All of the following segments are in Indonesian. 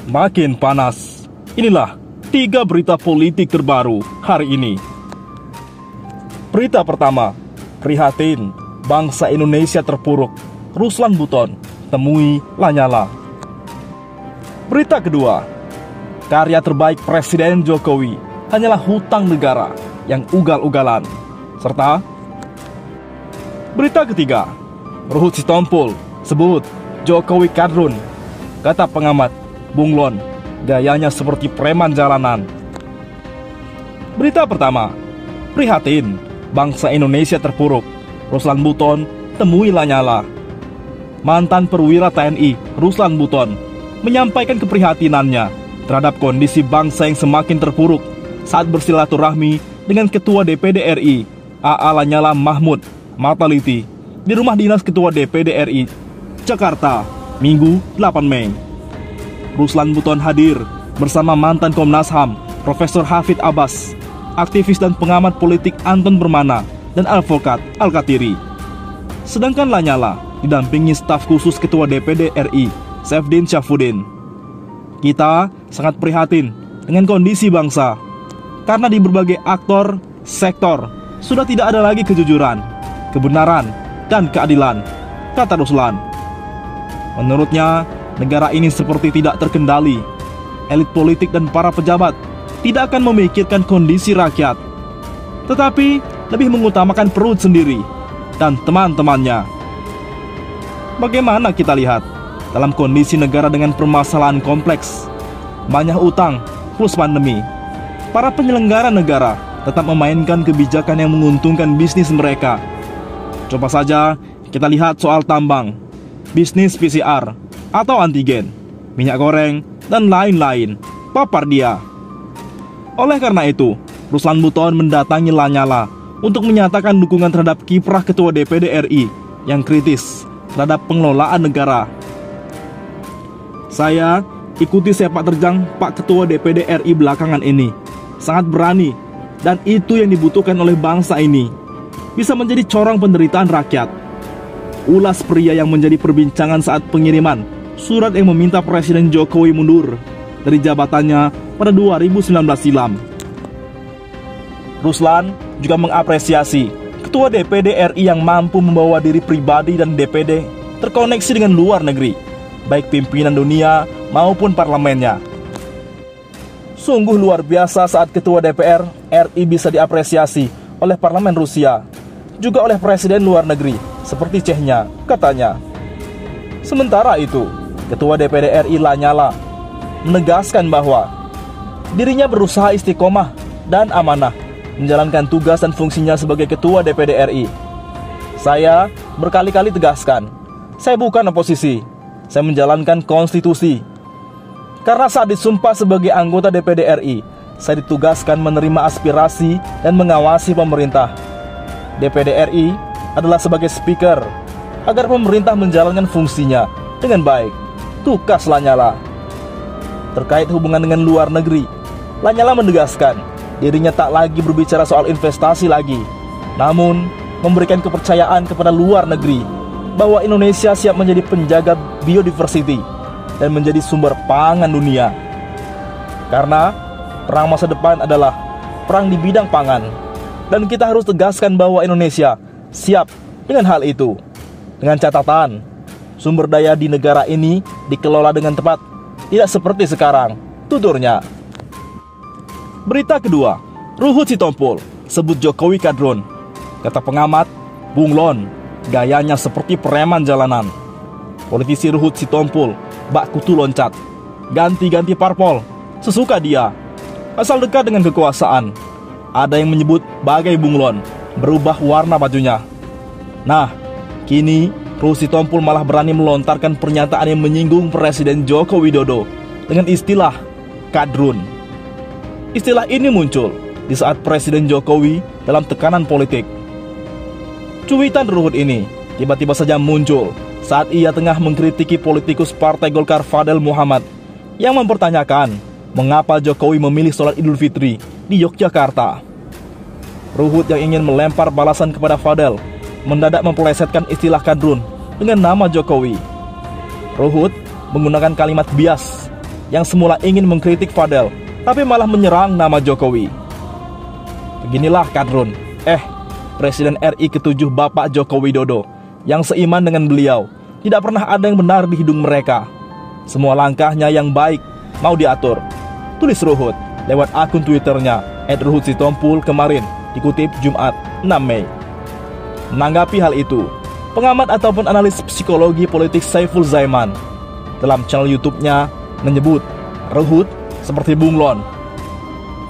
makin panas. Inilah 3 berita politik terbaru hari ini. Berita pertama, prihatin, bangsa Indonesia terpuruk. Ruslan Buton temui Lanyala. Berita kedua, karya terbaik Presiden Jokowi hanyalah hutang negara yang ugal-ugalan. Serta berita ketiga, Ruhut Sitompul sebut Jokowi kadrun. Kata pengamat bunglon, gayanya seperti preman jalanan. Berita pertama, prihatin, bangsa Indonesia terpuruk. Ruslan Buton temui Lanyala. Mantan perwira TNI Ruslan Buton menyampaikan keprihatinannya terhadap kondisi bangsa yang semakin terpuruk saat bersilaturahmi dengan Ketua DPD RI AA Lanyala Mahmud Mataliti di rumah dinas Ketua DPD RI Jakarta, Minggu 8 Mei. Ruslan Buton hadir bersama mantan Komnas HAM Profesor Hafid Abbas, aktivis dan pengamat politik Anton Bermana, dan advokat Al-Katiri. Sedangkan Lanyala didampingi staf khusus Ketua DPD RI Sefdin Syafudin. Kita sangat prihatin dengan kondisi bangsa karena di berbagai aktor, sektor sudah tidak ada lagi kejujuran, kebenaran, dan keadilan, kata Ruslan. Menurutnya, negara ini seperti tidak terkendali. Elit politik dan para pejabat tidak akan memikirkan kondisi rakyat, tetapi lebih mengutamakan perut sendiri dan teman-temannya. Bagaimana kita lihat dalam kondisi negara dengan permasalahan kompleks, banyak utang plus pandemi, para penyelenggara negara tetap memainkan kebijakan yang menguntungkan bisnis mereka. Coba saja kita lihat soal tambang, bisnis PCR atau antigen, minyak goreng, dan lain-lain, papar dia. Oleh karena itu, Ruslan Buton mendatangi Lanyala untuk menyatakan dukungan terhadap kiprah Ketua DPD RI yang kritis terhadap pengelolaan negara. Saya ikuti sepak terjang Pak Ketua DPD RI belakangan ini. Sangat berani, dan itu yang dibutuhkan oleh bangsa ini. Bisa menjadi corong penderitaan rakyat. Ulas pria yang menjadi perbincangan saat pengiriman surat yang meminta Presiden Jokowi mundur dari jabatannya pada 2019 silam. Ruslan juga mengapresiasi Ketua DPD RI yang mampu membawa diri pribadi dan DPD terkoneksi dengan luar negeri, baik pimpinan dunia maupun parlemennya. Sungguh luar biasa saat Ketua DPR RI bisa diapresiasi oleh parlemen Rusia, juga oleh presiden luar negeri seperti Chechnya, katanya. Sementara itu, Ketua DPD RI Lanyala menegaskan bahwa dirinya berusaha istiqomah dan amanah menjalankan tugas dan fungsinya sebagai Ketua DPD RI. Saya berkali-kali tegaskan, saya bukan oposisi, saya menjalankan konstitusi. Karena saat disumpah sebagai anggota DPD RI, saya ditugaskan menerima aspirasi dan mengawasi pemerintah. DPD RI adalah sebagai speaker agar pemerintah menjalankan fungsinya dengan baik, tukas Lanyala. Terkait hubungan dengan luar negeri, Lanyala menegaskan dirinya tak lagi berbicara soal investasi lagi, namun memberikan kepercayaan kepada luar negeri bahwa Indonesia siap menjadi penjaga biodiversity dan menjadi sumber pangan dunia. Karena perang masa depan adalah perang di bidang pangan, dan kita harus tegaskan bahwa Indonesia siap dengan hal itu. Dengan catatan, sumber daya di negara ini dikelola dengan tepat, tidak seperti sekarang, tuturnya. Berita kedua, Ruhut Sitompul sebut Jokowi kadrun. Kata pengamat bunglon, gayanya seperti preman jalanan. Politisi Ruhut Sitompul bak kutu loncat, ganti-ganti parpol sesuka dia, asal dekat dengan kekuasaan. Ada yang menyebut bagai bunglon, berubah warna bajunya. Nah, kini Ruhut Sitompul malah berani melontarkan pernyataan yang menyinggung Presiden Joko Widodo dengan istilah kadrun. Istilah ini muncul di saat Presiden Jokowi dalam tekanan politik. Cuitan Ruhut ini tiba-tiba saja muncul saat ia tengah mengkritiki politikus Partai Golkar Fadel Muhammad yang mempertanyakan mengapa Jokowi memilih sholat Idul Fitri di Yogyakarta. Ruhut yang ingin melempar balasan kepada Fadel mendadak mempelesetkan istilah kadrun dengan nama Jokowi. Ruhut menggunakan kalimat bias yang semula ingin mengkritik Fadel, tapi malah menyerang nama Jokowi. Beginilah kadrun, Presiden RI ke-7 Bapak Joko Widodo, yang seiman dengan beliau. Tidak pernah ada yang benar di hidung mereka. Semua langkahnya yang baik mau diatur. Tulis Ruhut lewat akun Twitternya @ruhutsitompul kemarin, dikutip Jumat 6 Mei. Menanggapi hal itu, pengamat ataupun analis psikologi politik Saiful Zaiman dalam channel YouTube-nya menyebut Ruhut seperti bunglon.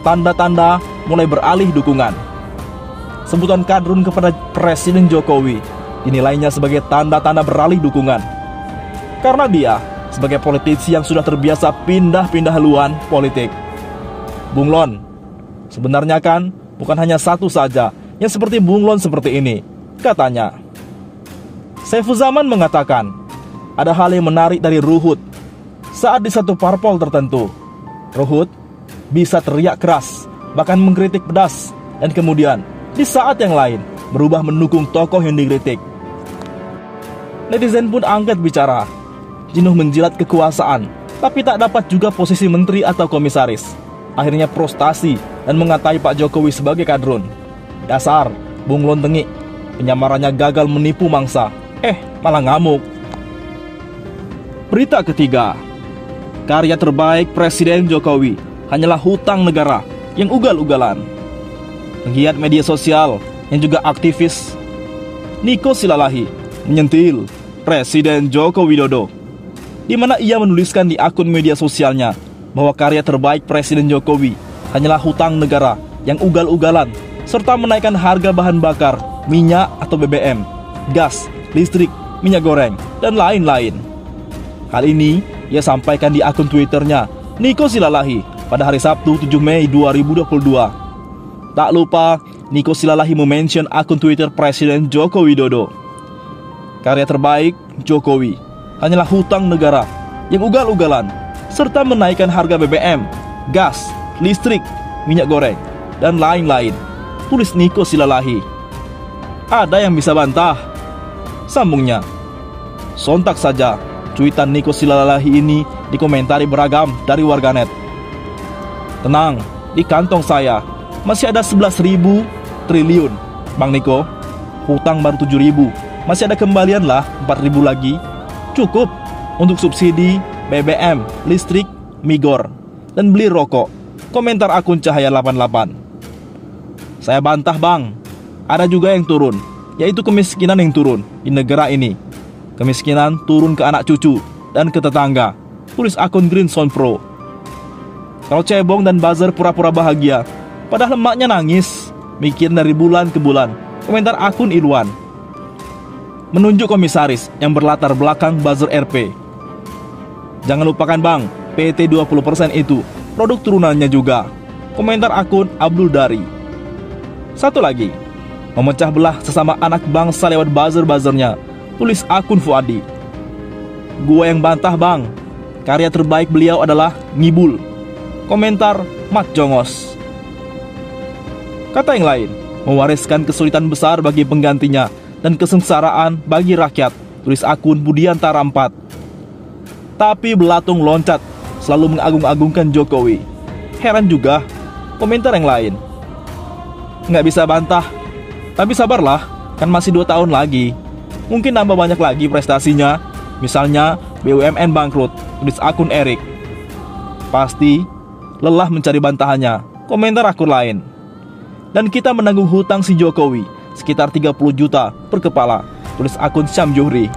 Tanda-tanda mulai beralih dukungan. Sebutan kadrun kepada Presiden Jokowi dinilainya sebagai tanda-tanda beralih dukungan. Karena dia sebagai politisi yang sudah terbiasa pindah-pindah haluan politik. Bunglon, sebenarnya kan bukan hanya satu saja yang seperti bunglon seperti ini, katanya. Saiful Zaman mengatakan, ada hal yang menarik dari Ruhut. Saat di satu parpol tertentu, Ruhut bisa teriak keras, bahkan mengkritik pedas, dan kemudian di saat yang lain berubah mendukung tokoh yang dikritik. Netizen pun angkat bicara, jenuh menjilat kekuasaan, tapi tak dapat juga posisi menteri atau komisaris. Akhirnya frustasi dan mengatai Pak Jokowi sebagai kadrun. Dasar bunglon tengik, penyamarannya gagal menipu mangsa, malah ngamuk. Berita ketiga, karya terbaik Presiden Jokowi hanyalah hutang negara yang ugal-ugalan. Penggiat media sosial yang juga aktivis Niko Silalahi menyentil Presiden Joko Widodo, di mana ia menuliskan di akun media sosialnya bahwa karya terbaik Presiden Jokowi hanyalah hutang negara yang ugal-ugalan, serta menaikkan harga bahan bakar, minyak atau BBM, gas, listrik, minyak goreng, dan lain-lain. Hal ini ia sampaikan di akun Twitternya Niko Silalahi pada hari Sabtu 7 Mei 2022. Tak lupa, Niko Silalahi memention akun Twitter Presiden Joko Widodo. Karya terbaik Jokowi hanyalah hutang negara yang ugal-ugalan, serta menaikkan harga BBM, gas, listrik, minyak goreng, dan lain-lain, tulis Niko Silalahi. Ada yang bisa bantah? Sambungnya. Sontak saja, cuitan Niko Silalahi ini dikomentari beragam dari warganet. Tenang, di kantong saya masih ada 11.000 triliun, Bang Niko. Hutang baru 7.000. Masih ada kembalian lah 4.000 lagi. Cukup untuk subsidi BBM, listrik, migor, dan beli rokok. Komentar akun Cahaya 88. Saya bantah bang, ada juga yang turun, yaitu kemiskinan yang turun di negara ini. Kemiskinan turun ke anak cucu dan ke tetangga, tulis akun Greenson Pro. Kalau cebong dan buzzer pura-pura bahagia, padahal emaknya nangis, mikir dari bulan ke bulan, komentar akun Ilwan. Menunjuk komisaris yang berlatar belakang buzzer RP. Jangan lupakan bang, PT 20% itu produk turunannya juga, komentar akun Abdul Dari. Satu lagi, memecah belah sesama anak bangsa lewat buzzer-buzzernya, tulis akun Fuadi. Gua yang bantah bang, karya terbaik beliau adalah Ngibul, komentar Mat Jongos. Kata yang lain, mewariskan kesulitan besar bagi penggantinya dan kesengsaraan bagi rakyat, tulis akun Budiantara 4. Tapi belatung loncat, selalu mengagung-agungkan Jokowi. Heran juga, komentar yang lain. Nggak bisa bantah, tapi sabarlah, kan masih 2 tahun lagi. Mungkin nambah banyak lagi prestasinya, misalnya BUMN bangkrut, tulis akun Erik. Pasti lelah mencari bantahannya, komentar akun lain. Dan kita menanggung hutang si Jokowi sekitar 30 juta per kepala, tulis akun Syam Johri.